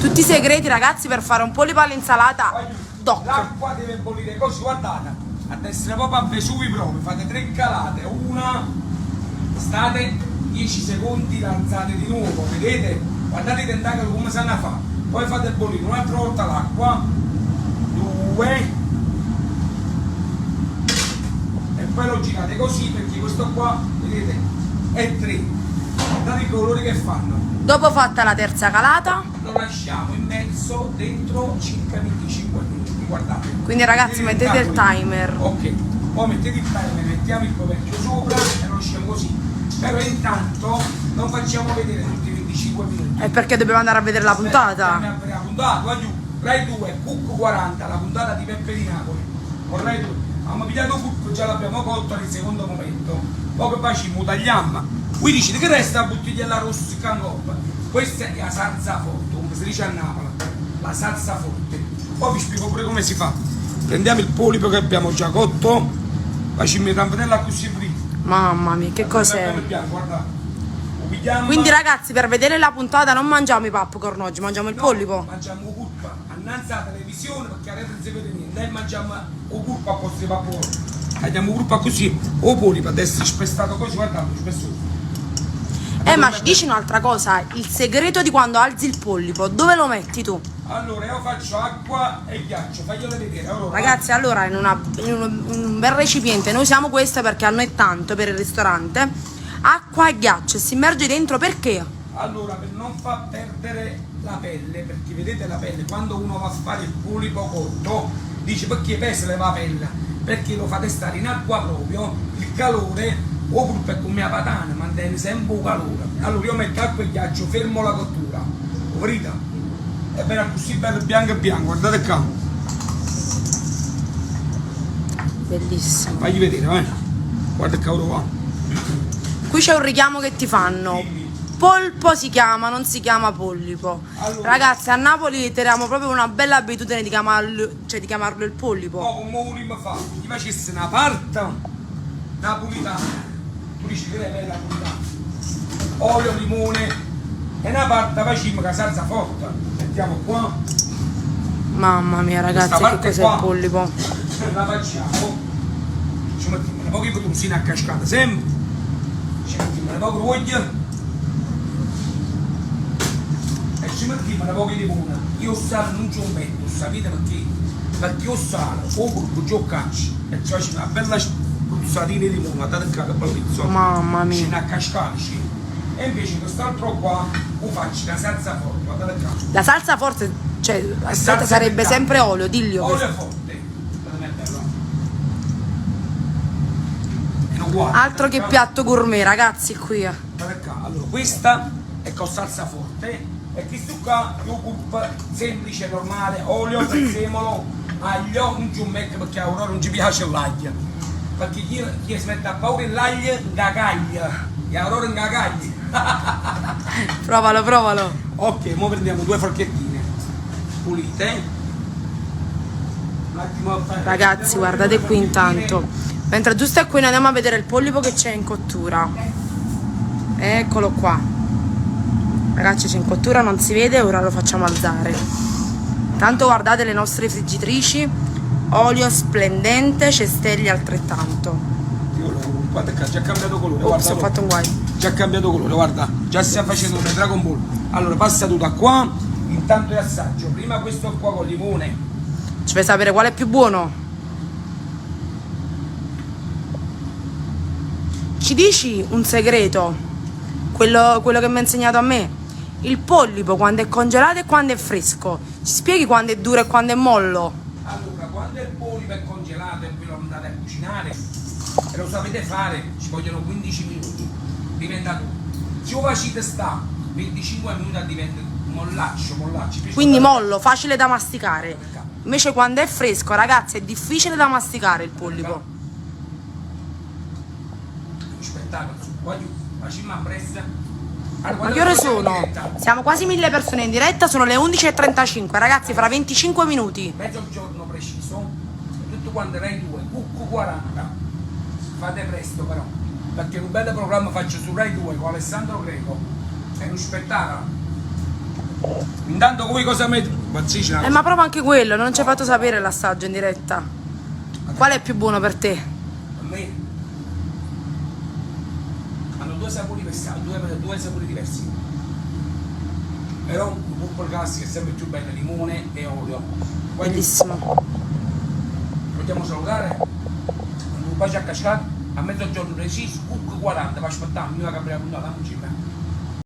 Tutti i segreti, ragazzi, per fare un polipo all'insalata. Doc. L'acqua deve bollire così, guardate, ad essere proprio a Vesuvio proprio, fate 3 calate, una, state 10 secondi, alzate di nuovo, vedete? Guardate i tentacoli come sanno a fare, poi fate bollire un'altra volta l'acqua, 2, e poi lo girate così perché questo qua, vedete, è 3, guardate i colori che fanno. Dopo fatta la terza calata, Lo lasciamo in mezzo dentro circa 25 minuti, guardate. quindi ragazzi mettete il timer. Ok, poi mettete il timer, mettiamo il coperchio sopra e lo lasciamo così. Però intanto non facciamo vedere tutti i 25 minuti. È perché dobbiamo andare a vedere la puntata. La puntata, va giù. Rai 2, Cucco 40, la puntata di Peppe di Napoli. Con Rai 2. Abbiamo pigliato Cucco, già l'abbiamo colto nel secondo momento. Poi poi ci tagliamo. Qui dici che resta la bottigliella rossa si cangoppa. Questa è la salsa forte, come si dice a Napoli. La salsa forte. Poi vi spiego pure come si fa. Prendiamo il polipo che abbiamo già cotto, facciamo il rampanello così fritto. Mamma mia, che cos'è? Guarda. Pigliamo, Quindi ragazzi, per vedere la puntata non mangiamo i popcorn oggi, mangiamo il polipo. Mangiamo curpa, annanzi alla televisione perché adesso non si vede niente. Noi mangiamo o curpa a posto di vapore. Andiamo curpa così, o polipo, adesso è spestato così, guardate, spessore. Ma ci dici un'altra cosa, il segreto di quando alzi il polipo, dove lo metti tu? Allora io faccio acqua e ghiaccio, faglielo vedere. Allora, Ragazzi, allora in un bel recipiente, noi usiamo questo perché a noi è tanto per il ristorante, acqua e ghiaccio, si immerge dentro perché? allora, per non far perdere la pelle, perché vedete la pelle, quando uno va a fare il polipo cotto, dice perché pesa la pelle? Perché lo fate stare in acqua proprio, il calore, o pure come la patana, mantiene sempre il calore. Allora io metto acqua e ghiaccio, fermo la cottura, vedete? È bene così bello bianco e bianco, guardate qua. Bellissimo. Fagli vedere, guarda il cavolo qua. Qui c'è un richiamo che ti fanno. Polpo si chiama, non si chiama polipo. Allora. Ragazzi, a Napoli teniamo proprio una bella abitudine di chiamarlo il polipo. No, come volevo fare? Gli facessi una parte napolitana, tu dici che è napolitana, olio, limone, e una parte facciamo la salsa forte. Mettiamo qua. Mamma mia ragazzi, Questa che parte cos'è qua. il polipo? La facciamo, ci mettiamo un po' di petrusina a cascata sempre, ci mettiamo un po' di olio e ci mettiamo un po' di limone. Io sale non ci ho metto, sapete perché? Perché io sale o curco giù cacci e ci faccio una bella spruzzatina di limone, guardate che bellezza, Mamma mia. ci una cascata. E invece quest'altro qua lo faccio la salsa forte, guardate qua. La salsa forte, cioè, aspetta, salsa sarebbe piccante. sempre olio, diglio. Olio forte. Altro che piatto gourmet, ragazzi, qui. Allora, questa è con salsa forte e questo qua è un cup semplice, normale, olio, prezzemolo, aglio, non ci metto perché a Aurora non ci piace l'aglio. Perché chi si mette a paura l'aglio, ingagaglia. E a Aurora ingagaglia. Provalo, provalo. Ok, ora prendiamo 2 forchettine pulite. Un attimo a fare- Ragazzi, guardate qui intanto. Mentre giusto è qui noi andiamo a vedere il polipo che c'è in cottura. Eccolo qua. Ragazzi, c'è in cottura, non si vede, ora lo facciamo alzare. Tanto guardate le nostre friggitrici, olio splendente, cestelle altrettanto. Guarda che ha già cambiato colore, Ops, guarda. ho fatto un guai. Già cambiato colore, guarda, già stiamo facendo un Dragon Ball. Allora passa tutto qua, intanto io assaggio. Prima questo qua con limone. Ci fai sapere qual è più buono? Ci dici un segreto? Quello che mi ha insegnato a me. Il polipo quando è congelato e quando è fresco. Ci spieghi quando è duro e quando è mollo? Allora, quando il polipo è congelato e voi lo andate a cucinare e lo sapete fare, ci vogliono 15 minuti. Diventa tutto. Se lo facete sta 25 minuti diventa mollaccio. Quindi mollo, facile da masticare. Invece quando è fresco, ragazzi, è difficile da masticare il polipo. Spettacolo, voglio, facciamo a pressa. Ma che ore sono? Siamo quasi 1000 persone in diretta, sono le 11:35, ragazzi, fra 25 minuti. Mezzogiorno preciso, tutto quando Rai 2, Cucco 40. Fate presto però, perché un bel programma faccio su Rai 2 con Alessandro Greco. È uno spettacolo. Intanto voi cosa metti? Pazzisci, Ma prova anche quello, non ci hai fatto sapere l'assaggio in diretta. Qual è più buono per te? A me hanno due sapori diversi. Però un pulpo classico è sempre più bello, limone e olio. Bellissimo. Vogliamo salutare? Un bacio a cascata, a mezzogiorno preciso, cook 40, per aspettare, io che avrei la puntata, non ci va.